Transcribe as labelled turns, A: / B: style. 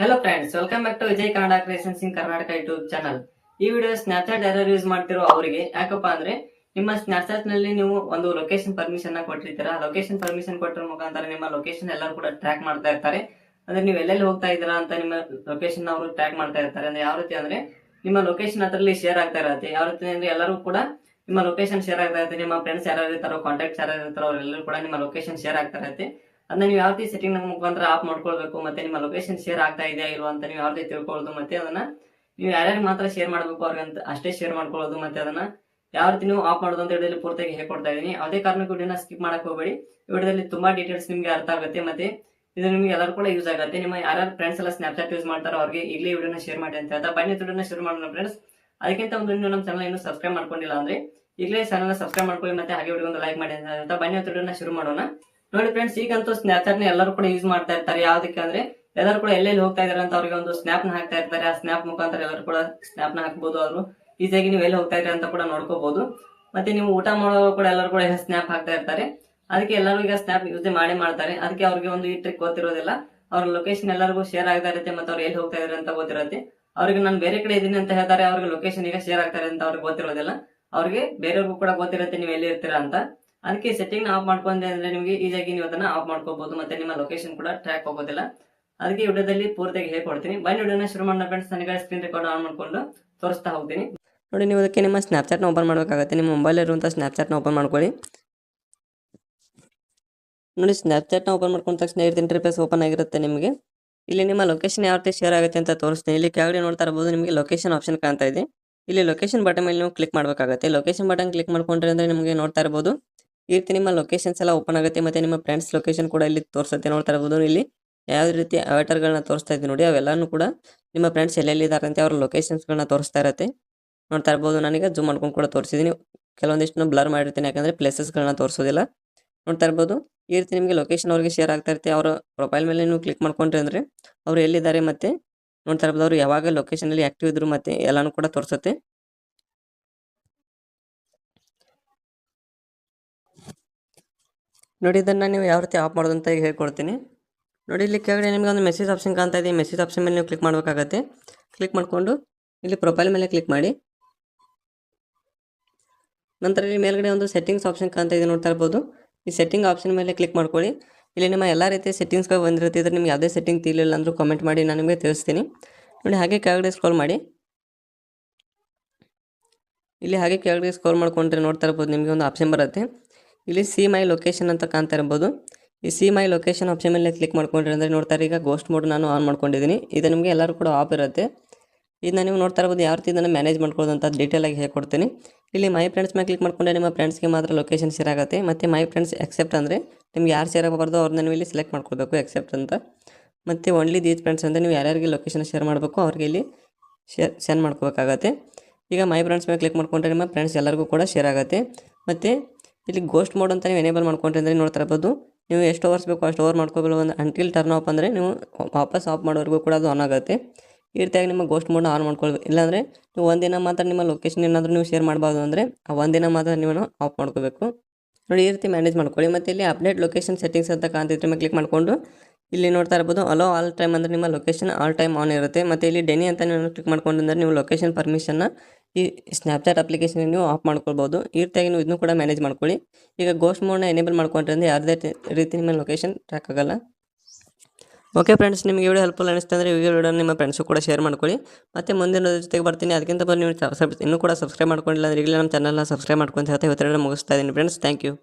A: Hello friends, welcome back to Vijay Kannada creations in Karnataka YouTube channel. ಈ video Snapchat ಯಾರು use ಮಾಡ್ತಿರೋ ಅವರಿಗೆ, ಯಾಕಪ್ಪ ಅಂದ್ರೆ ನಿಮ್ಮ ಸ್ನ್ಯಾಪ್ಚಾಟ್ ನಲ್ಲಿ ನೀವು ಒಂದು ಲೊಕೇಶನ್ ಪರ್ಮಿಷನ್ ಕೊಟ್ಟಿರ್ತೀರಾ. ಲೊಕೇಶನ್ ಪರ್ಮಿಷನ್ ಕೊಟ್ಟರ ಮುಖಾಂತರ ನಿಮ್ಮ ಲೊಕೇಶನ್ ಎಲ್ಲರೂ ಕೂಡ ಟ್ರ್ಯಾಕ್ ಮಾಡ್ತಾ ಇರ್ತಾರೆ. ಅಂದ್ರೆ ನೀವು ಎಲ್ಲೆಲ್ಲಿ ಹೋಗ್ತಾ ಇದ್ದೀರಾ ಅಂತ ನಿಮ್ಮ ಲೊಕೇಶನ್ ಅವರು ಟ್ರ್ಯಾಕ್ ಮಾಡ್ತಾ ಇರ್ತಾರೆ. ಅಂದ್ರೆ ಯಾವ ರೀತಿ ಅಂದ್ರೆ ನಿಮ್ಮ ಲೊಕೇಶನ್ ಅದರಲ್ಲಿ ಶೇರ್ ಆಗ್ತಾ ಇರುತ್ತೆ. ಯಾವ ರೀತಿ ಅಂದ್ರೆ ಎಲ್ಲರೂ ಕೂಡ ನಿಮ್ಮ ಲೊಕೇಶನ್ ಶೇರ್ ಆಗ್ತಾ ಇರುತ್ತೆ. ನಿಮ್ಮ ಫ್ರೆಂಡ್ಸ್ ಯಾರು ಇರ್ತಾರೋ, ಕಾಂಟ್ಯಾಕ್ಟ್ಸ್ ಯಾರು ಇರ್ತಾರೋ ಅವರೆಲ್ಲರೂ ಕೂಡ ನಿಮ್ಮ ಲೊಕೇಶನ್ ಶೇರ್ ಆಗ್ತಾ ಇರುತ್ತೆ. ಅದನ್ನ ನೀವು ಯಾವ ರೀತಿ ಸೆಟ್ಟಿಂಗ್ ಮುಖಾಂತರ ಆಫ್ ಮಾಡ್ಕೊಳ್ಬೇಕು, ಮತ್ತೆ ನಿಮ್ಮ ಲೊಕೇಶನ್ ಶೇರ್ ಆಗ್ತಾ ಇದೆಯಾ ಇಲ್ವಾ ಅಂತ ನೀವು ಯಾವ ರೀತಿ ತಿಳ್ಕೊಳ್ಳೋದು, ಮತ್ತೆ ಅದನ್ನ ನೀವು ಯಾರ್ಯಾರು ಮಾತ್ರ ಶೇರ್ ಮಾಡಬೇಕು ಅವ್ರಿಗೆ ಅಷ್ಟೇ ಶೇರ್ ಮಾಡ್ಕೊಳ್ಳೋದು, ಮತ್ತೆ ಅದನ್ನ ಯಾವ ರೀತಿ ನೀವು ಆಫ್ ಮಾಡೋದು ಅಂತ ವಿಡಿಯೋದಲ್ಲಿ ಪೂರ್ತಿಯಾಗಿ ಹೇಳ್ಕೊಡ್ತಾ ಇದೀನಿ. ಯಾವುದೇ ಕಾರಣಕ್ಕೂ ವಿಡಿಯೋನ ಸ್ಕಿಪ್ ಮಾಡಕ್ ಹೋಗಬೇಡಿ. ವಿಡಿಯೋದಲ್ಲಿ ತುಂಬಾ ಡೀಟೇಲ್ಸ್ ನಿಮ್ಗೆ ಅರ್ಥ ಆಗುತ್ತೆ, ಮತ್ತೆ ಇದು ನಿಮ್ಗೆ ಎಲ್ಲರೂ ಕೂಡ ಯೂಸ್ ಆಗುತ್ತೆ. ನಿಮ್ಮ ಯಾರ್ಯಾರು ಫ್ರೆಂಡ್ಸ್ ಎಲ್ಲ ಸ್ನ್ಯಾಪ್ಚಾಟ್ ಯೂಸ್ ಮಾಡ್ತಾರೋ ಅವ್ರಿಗೆ ಈಗಲೇ ವಿಡಿಯೋನ ಶೇರ್ ಮಾಡಿ ಅಂತ ಹೇಳ್ತಾ ಬನ್ನಿ ವಿಡಿಯೋನ ಶುರು ಮಾಡೋಣ ಫ್ರೆಂಡ್ಸ್. ಅದಕ್ಕಿಂತ ಒಂದು ನೀವು ನಮ್ಮ ಚಾನಲ್ ಇನ್ನೂ ಸಬ್ಸ್ಕ್ರೈಬ್ ಮಾಡ್ಕೊಂಡಿಲ್ಲ ಅಂದ್ರೆ ಈಗಲೇ ಚಾನಲ್ ಸಬ್ಸ್ಕ್ರೈಬ್ ಮಾಡ್ಕೊಳ್ಳಿ, ಮತ್ತೆ ಹಾಗೆ ವಿಡಿಯೋ ಒಂದು ಲೈಕ್ ಮಾಡಿ ಅಂತ ಹೇಳ್ತಾ ಬನ್ನಿ ವಿಡಿಯೋನ ಶುರು ಮಾಡೋಣ. ನೋಡಿ ಫ್ರೆಂಡ್ಸ್, ಈಗಂತೂ ಸ್ನ್ಯಾಪ್ಚಾಟ್ ನ ಎಲ್ಲರೂ ಕೂಡ ಯೂಸ್ ಮಾಡ್ತಾ ಇರ್ತಾರೆ. ಯಾವ್ದಕ್ಕೆ ಅಂದ್ರೆ ಎಲ್ಲರೂ ಕೂಡ ಎಲ್ಲೆಲ್ಲಿ ಹೋಗ್ತಾ ಇದಾರೆ ಅಂತ ಅವ್ರಿಗೆ ಒಂದು ಸ್ನ್ಯಾಪ್ ನ ಹಾಕ್ತಾ ಇರ್ತಾರೆ. ಆ ಸ್ನ್ಯಾಪ್ ಮುಖಾಂತರ ಎಲ್ಲರೂ ಕೂಡ ಸ್ನ್ಯಾಪ್ ನ ಹಾಕ್ಬಹುದು. ಅವರು ಈಸಿಯಾಗಿ ನೀವು ಎಲ್ಲಿ ಹೋಗ್ತಾ ಇದ್ರೆ ಅಂತ ಕೂಡ ನೋಡ್ಕೋಬಹುದು. ಮತ್ತೆ ನೀವು ಊಟ ಮಾಡೋ ಕೂಡ ಎಲ್ಲರೂ ಕೂಡ ಸ್ನ್ಯಾಪ್ ಹಾಕ್ತಾ ಇರ್ತಾರೆ. ಅದಕ್ಕೆ ಎಲ್ಲರೂ ಈಗ ಸ್ನ್ಯಾಪ್ ಯೂಸ್ ಮಾಡ್ತಾರೆ. ಅದಕ್ಕೆ ಅವ್ರಿಗೆ ಒಂದು ಈ ಟ್ರಿಕ್ ಗೊತ್ತಿರೋದಿಲ್ಲ. ಅವ್ರ ಲೊಕೇಶನ್ ಎಲ್ಲರಿಗೂ ಶೇರ್ ಆಗ್ತಾ ಇರುತ್ತೆ, ಮತ್ತೆ ಅವ್ರು ಎಲ್ಲಿ ಹೋಗ್ತಾ ಇದಾರೆ ಅಂತ ಗೊತ್ತಿರುತ್ತೆ. ಅವ್ರಿಗೆ ನಾನು ಬೇರೆ ಕಡೆ ಇದೀನಿ ಅಂತ ಹೇಳ್ತಾರೆ, ಅವ್ರಿಗೆ ಲೊಕೇಶನ್ ಈಗ ಶೇರ್ ಆಗ್ತಾರೆ ಅಂತ ಅವ್ರಿಗೆ ಗೊತ್ತಿರೋದಿಲ್ಲ. ಅವ್ರಿಗೆ ಬೇರೆಯವ್ರಿಗೂ ಕೂಡ ಗೊತ್ತಿರುತ್ತೆ ನೀವು ಎಲ್ಲಿ ಇರ್ತೀರಾ ಅಂತ. ಅದಕ್ಕೆ ಸೆಟ್ಟಿಂಗ್ ಆಫ್ ಮಾಡ್ಕೊಂಡೆ ಅಂದ್ರೆ ನಿಮಗೆ ಈಸಿಯಾಗಿ ನೀವು ಅದನ್ನ ಆಫ್ ಮಾಡ್ಕೋಬಹುದು, ಮತ್ತೆ ನಿಮ್ಮ ಲೊಕೇಶನ್ ಕೂಡ ಟ್ರ್ಯಾಕ್ ಹೋಗೋದಿಲ್ಲ. ಅದಕ್ಕೆ ವಿಡಿಯೋದಲ್ಲಿ ಪೂರ್ತಿಯಾಗಿ ಹೇಳ್ಕೊಡ್ತೀನಿ. ಬನ್ನಿ ವಿಡಿಯೋನ ಶುರು ಮಾಡೋಣ ಫ್ರೆಂಡ್ಸ್. ನನಗೆ ಸ್ಕ್ರೀನ್ ರೆಕಾರ್ಡ್ ಆನ್ ಮಾಡ್ಕೊಂಡು ತೋರಿಸ್ತಾ ಹೋಗ್ತೀನಿ. ನೋಡಿ, ನೀವು ಅದಕ್ಕೆ ನಿಮ್ಮ ಸ್ನ್ಯಾಪ್ಚಾಟ್ನ ಓಪನ್ ಮಾಡಬೇಕಾಗುತ್ತೆ. ನಿಮ್ಮ ಮೊಬೈಲ್ ಇರುವಂಥ ಸ್ನ್ಯಾಪ್ಚಾಟ್ನ ಓಪನ್ ಮಾಡ್ಕೊಳ್ಳಿ. ನೋಡಿ, ಸ್ನ್ಯಾಪ್ಚಾಟ್ನ ಓಪನ್ ಮಾಡ್ಕೊಂಡ ತಕ್ಷಣ ಇಂಟರ್ಫೇಸ್ ಓಪನ್ ಆಗಿರುತ್ತೆ. ನಿಮಗೆ ಇಲ್ಲಿ ನಿಮ್ಮ ಲೊಕೇಶನ್ ಯಾವ ರೀತಿ ಶೇರ್ ಆಗುತ್ತೆ ಅಂತ ತೋರಿಸ್ತೀನಿ. ಇಲ್ಲಿ ಕೆಳಗಡೆ ನೋಡ್ತಾ ಇರಬಹುದು, ನಿಮಗೆ ಲೊಕೇಶನ್ ಆಪ್ಷನ್ ಕಾಣ್ತಾ ಇದೆ. ಇಲ್ಲಿ ಲೊಕೇಶನ್ ಬಟನ್ ಮೇಲೆ ನೀವು ಕ್ಲಿಕ್ ಮಾಡಬೇಕಾಗುತ್ತೆ. ಲೊಕೇಶನ್ ಬಟನ್ ಕ್ಲಿಕ್ ಮಾಡ್ಕೊಂಡ್ರೆ ಅಂದ್ರೆ ನಿಮಗೆ ನೋಡ್ತಾ ಇರಬಹುದು ಈ ರೀತಿ ನಿಮ್ಮ ಲೊಕೇಶನ್ಸ್ ಎಲ್ಲ ಓಪನ್ ಆಗುತ್ತೆ, ಮತ್ತೆ ನಿಮ್ಮ ಫ್ರೆಂಡ್ಸ್ ಲೊಕೇಶನ್ ಕೂಡ ಇಲ್ಲಿ ತೋರಿಸುತ್ತೆ. ನೋಡ್ತಾ ಇರಬಹುದು ಇಲ್ಲಿ ಯಾವ ರೀತಿ ಅವತಾರಗಳನ್ನ ತೋರಿಸ್ತಾ ಇದ್ದೀನಿ ನೋಡಿ, ಅವೆಲ್ಲಾನು ಕೂಡ ನಿಮ್ಮ ಫ್ರೆಂಡ್ಸ್ ಎಲ್ಲೆಲ್ಲಿ ಇದ್ದಾರೆ ಅಂತ ಅವ್ರ ಲೊಕೇಶನ್ಸ್ಗಳನ್ನ ತೋರಿಸ್ತಾ ಇರುತ್ತೆ. ನೋಡ್ತಾ ಇರಬಹುದು, ನನಗೆ ಜೂಮ್ ಮಾಡ್ಕೊಂಡು ಕೂಡ ತೋರಿಸಿದ್ದೀನಿ. ಕೆಲವೊಂದಿಷ್ಟು ಬ್ಲರ್ ಮಾಡಿರ್ತೀನಿ, ಯಾಕಂದ್ರೆ ಪ್ಲೇಸಸ್ಗಳನ್ನ ತೋರಿಸೋದಿಲ್ಲ. ನೋಡ್ತಾ ಇರ್ಬೋದು ಈ ರೀತಿ ನಿಮಗೆ ಲೊಕೇಶನ್ ಅವ್ರಿಗೆ ಶೇರ್ ಆಗ್ತಾ ಇರುತ್ತೆ. ಅವರ ಪ್ರೊಫೈಲ್ ಮೇಲೆ ನೀವು ಕ್ಲಿಕ್ ಮಾಡ್ಕೊಂಡ್ರೆ ಅಂದ್ರೆ ಅವ್ರು ಎಲ್ಲಿದ್ದಾರೆ, ಮತ್ತೆ ನೋಡ್ತಾ ಇರ್ಬೋದು ಅವ್ರು ಯಾವಾಗ ಲೊಕೇಶನ್ ಅಲ್ಲಿ ಆಕ್ಟಿವ್ ಇದ್ರು ಮತ್ತೆ ಎಲ್ಲಾನು ಕೂಡ ತೋರಿಸುತ್ತೆ. ನೋಡಿ, ಇದನ್ನ ನೀವು ಯಾವ ರೀತಿ ಆಫ್ ಮಾಡೋದು ಅಂತ ಈಗ ಹೇಳ್ಕೊಡ್ತೀನಿ. ನೋಡಿ, ಇಲ್ಲಿ ಕೆಳಗಡೆ ನಿಮಗೆ ಒಂದು ಮೆಸೇಜ್ ಆಪ್ಷನ್ ಕಾಣ್ತಾ ಇದೆ. ಮೆಸೇಜ್ ಆಪ್ಷನ್ ಮೇಲೆ ನೀವು ಕ್ಲಿಕ್ ಮಾಡಬೇಕಾಗತ್ತೆ. ಕ್ಲಿಕ್ ಮಾಡಿಕೊಂಡು ಇಲ್ಲಿ ಪ್ರೊಫೈಲ್ ಮೇಲೆ ಕ್ಲಿಕ್ ಮಾಡಿ. ನಂತರ ಇಲ್ಲಿ ಮೇಲ್ಗಡೆ ಒಂದು ಸೆಟ್ಟಿಂಗ್ಸ್ ಆಪ್ಷನ್ ಕಾಣ್ತಾ ಇದೆ, ನೋಡ್ತಾ ಇರ್ಬೋದು. ಈ ಸೆಟ್ಟಿಂಗ್ ಆಪ್ಷನ್ ಮೇಲೆ ಕ್ಲಿಕ್ ಮಾಡ್ಕೊಳ್ಳಿ. ಇಲ್ಲಿ ನಿಮ್ಮ ಎಲ್ಲ ರೀತಿಯ ಸೆಟ್ಟಿಂಗ್ಸ್ಗಳು ಬಂದಿರುತ್ತೆ. ಇದ್ರೆ ನಿಮ್ಗೆ ಯಾವುದೇ ಸೆಟ್ಟಿಂಗ್ ತಿಳಿಲಿಲ್ಲ ಅಂದ್ರೂ ಕಾಮೆಂಟ್ ಮಾಡಿ, ನಾನು ನಿಮಗೆ ತಿಳಿಸ್ತೀನಿ. ನೋಡಿ, ಹಾಗೆ ಕೆಳಗಡೆ ಸ್ಕ್ರೋಲ್ ಮಾಡಿ. ಇಲ್ಲಿ ಹಾಗೆ ಕೆಳಗಡೆ ಸ್ಕ್ರೋಲ್ ಮಾಡ್ಕೊಂಡ್ರೆ ನೋಡ್ತಾ ಇರ್ಬೋದು ನಿಮಗೆ ಒಂದು ಆಪ್ಷನ್ ಬರುತ್ತೆ. ಇಲ್ಲಿ ಸಿ ಮೈ ಲೊಕೇಶನ್ ಅಂತ ಕಾಣ್ತಾ ಇರ್ಬೋದು. ಈ ಸಿ ಮೈ ಲೊಕೇಶನ್ ಆಪ್ಷನ್ ಮೇಲೆ ಕ್ಲಿಕ್ ಮಾಡ್ಕೊಂಡ್ರೆ ಅಂದರೆ ನೋಡ್ತಾರೆ ಈಗ ಗೋಸ್ಟ್ ಮೋಡ್ ನಾನು ಆನ್ ಮಾಡ್ಕೊಂಡಿದ್ದೀನಿ. ಇದು ನಿಮಗೆ ಎಲ್ಲರೂ ಕೂಡ ಆಫ್ ಇರುತ್ತೆ. ಇದನ್ನ ನೀವು ನೋಡ್ತಾ ಇರ್ಬೋದು ಯಾವ ರೀತಿ ಇದನ್ನು ಮ್ಯಾನೇಜ್ ಮಾಡ್ಕೊಳ್ಳೋದು ಅಂತ ಡೀಟೇಲ್ ಆಗಿ ಹೇಳ್ಕೊಡ್ತೀನಿ. ಇಲ್ಲಿ ಮೈ ಫ್ರೆಂಡ್ಸ್ ಮೇಲೆ ಕ್ಲಿಕ್ ಮಾಡ್ಕೊಂಡ್ರೆ ನಿಮ್ಮ ಫ್ರೆಂಡ್ಸ್ಗೆ ಮಾತ್ರ ಲೊಕೇಶನ್ ಶೇರ್ ಆಗುತ್ತೆ. ಮತ್ತು ಮೈ ಫ್ರೆಂಡ್ಸ್ ಎಕ್ಸೆಪ್ಟ್ ಅಂದರೆ ನಿಮ್ಗೆ ಯಾರು ಶೇರ್ ಆಗಬಾರ್ದು ಅವ್ರನ್ನ ನೀವು ಇಲ್ಲಿ ಸೆಲೆಕ್ಟ್ ಮಾಡ್ಕೊಳ್ಬೇಕು, ಎಕ್ಸೆಪ್ಟ್ ಅಂತ. ಮತ್ತು ಓನ್ಲಿ ದೀಸ್ ಫ್ರೆಂಡ್ಸ್ ಅಂದರೆ ನೀವು ಯಾರ್ಯಾರಿಗೆ ಲೊಕೇಶನ್ ಶೇರ್ ಮಾಡಬೇಕು ಅವ್ರಿಗೆ ಇಲ್ಲಿ ಸೆಂಡ್ ಮಾಡ್ಕೋಬೇಕಾಗತ್ತೆ. ಈಗ ಮೈ ಫ್ರೆಂಡ್ಸ್ ಮೇಲೆ ಕ್ಲಿಕ್ ಮಾಡ್ಕೊಂಡ್ರೆ ನಿಮ್ಮ ಫ್ರೆಂಡ್ಸ್ ಎಲ್ಲರಿಗೂ ಕೂಡ ಶೇರ್ ಆಗುತ್ತೆ. ಮತ್ತು ಇಲ್ಲಿ ಗೋಸ್ಟ್ ಮೋಡ್ ಅಂತ ನೀವು ಎನೇಬಲ್ ಮಾಡ್ಕೊಂಡ್ರೆ ಅಂದರೆ ನೋಡ್ತಾ ಇರ್ಬೋದು ನೀವು ಎಷ್ಟು ಅವರ್ಸ್ ಬೇಕೋ ಅಷ್ಟು ಓವರ್ ಮಾಡ್ಕೋಬೋದು. ಒಂದು ಅಂಟಿಲ್ ಟರ್ನ್ ಆಫ್ ಅಂದರೆ ನೀವು ವಾಪಸ್ ಆಫ್ ಮಾಡೋವರೆಗೂ ಕೂಡ ಅದು ಆನ್ ಆಗುತ್ತೆ. ಈ ರೀತಿಯಾಗಿ ನಿಮ್ಮ ಗೋಸ್ಟ್ ಮೋಡ್ನ ಆನ್ ಮಾಡ್ಕೊಳ್ಬೇಕು. ಇಲ್ಲಾಂದರೆ ನೀವು ಒಂದಿನ ಮಾತ್ರ ನಿಮ್ಮ ಲೊಕೇಶನ್ ಏನಾದರೂ ನೀವು ಶೇರ್ ಮಾಡಬಾರ್ದು ಅಂದರೆ ಆ ಒಂದಿನ ಮಾತ್ರ ನೀವು ಆಫ್ ಮಾಡ್ಕೋಬೇಕು. ನೋಡಿ, ಈ ರೀತಿ ಮ್ಯಾನೇಜ್ ಮಾಡ್ಕೊಳ್ಳಿ. ಮತ್ತು ಇಲ್ಲಿ ಅಪ್ಡೇಟ್ ಲೊಕೇಶನ್ ಸೆಟ್ಟಿಂಗ್ಸ್ ಅಂತ ಕಾಣ್ತಿದ್ರೆ ಮೇಲೆ ಕ್ಲಿಕ್ ಮಾಡಿಕೊಂಡು ಇಲ್ಲಿ ನೋಡ್ತಾ ಇರ್ಬೋದು ಅಲೋ ಆಲ್ ಟೈಮ್ ಅಂದರೆ ನಿಮ್ಮ ಲೊಕೇಶನ್ ಆಲ್ ಟೈಮ್ ಆನ್ ಇರುತ್ತೆ. ಮತ್ತು ಇಲ್ಲಿ ಡೆನಿ ಅಂತ ನೀವು ಕ್ಲಿಕ್ ಮಾಡ್ಕೊಂಡ್ರೆ ನೀವು ಲೊಕೇಶನ್ ಪರ್ಮಿಷನ್ನ ಈ ಸ್ನ್ಯಾಪ್ಚಾಟ್ ಅಪ್ಲಿಕೇಶನ್ ನೀವು ಆಫ್ ಮಾಡ್ಕೊಳ್ಬೋದು. ಈ ರೀತಿಯಾಗಿ ನೀವು ಇದನ್ನು ಕೂಡ ಮ್ಯಾನೇಜ್ ಮಾಡ್ಕೊಳ್ಳಿ. ಈಗ ಗೋಸ್ಟ್ ಮೋಡ್ನ ಎನೇಬಲ್ ಮಾಡ್ಕೊಂಡ್ರೆ ಅಂದರೆ ಯಾವುದೇ ರೀತಿ ನಿಮ್ಮ ಲೊಕೇಶನ್ ಟ್ರ್ಯಾಕ್ ಆಗಲ್ಲ. ಓಕೆ ಫ್ರೆಂಡ್ಸ್, ನಿಮಗೆ ವಿಡಿಯೋ ಹೆಲ್ಪ್ಫುಲ್ ಅನಿಸ್ತು ಅಂದರೆ ಈ ವಿಡಿಯೋ ನಿಮ್ಮ ಫ್ರೆಂಡ್ಸು ಕೂಡ ಶೇರ್ ಮಾಡ್ಕೊಳ್ಳಿ. ಮತ್ತು ಮುಂದಿನ ಜೊತೆಗೆ ಬರ್ತೀನಿ. ಅದಕ್ಕಿಂತ ನೀವು ಇನ್ನೂ ಕೂಡ ಸಬ್ಸ್ಕ್ರೈಬ್ ಮಾಡ್ಕೊಂಡಿಲ್ಲ ಅಂದರೆ ಈಗಲೇ ನಮ್ಮ ಚಾನಲ್ನ ಸಬ್ಸ್ಕ್ರೈಬ್ ಮಾಡ್ಕೊಂತ ಹೇಳ್ತಾ ಇವತ್ತೆರಡು ಮುಗಿಸ್ತಾ ಇದ್ದೀನಿ ಫ್ರೆಂಡ್ಸ್. Thank you.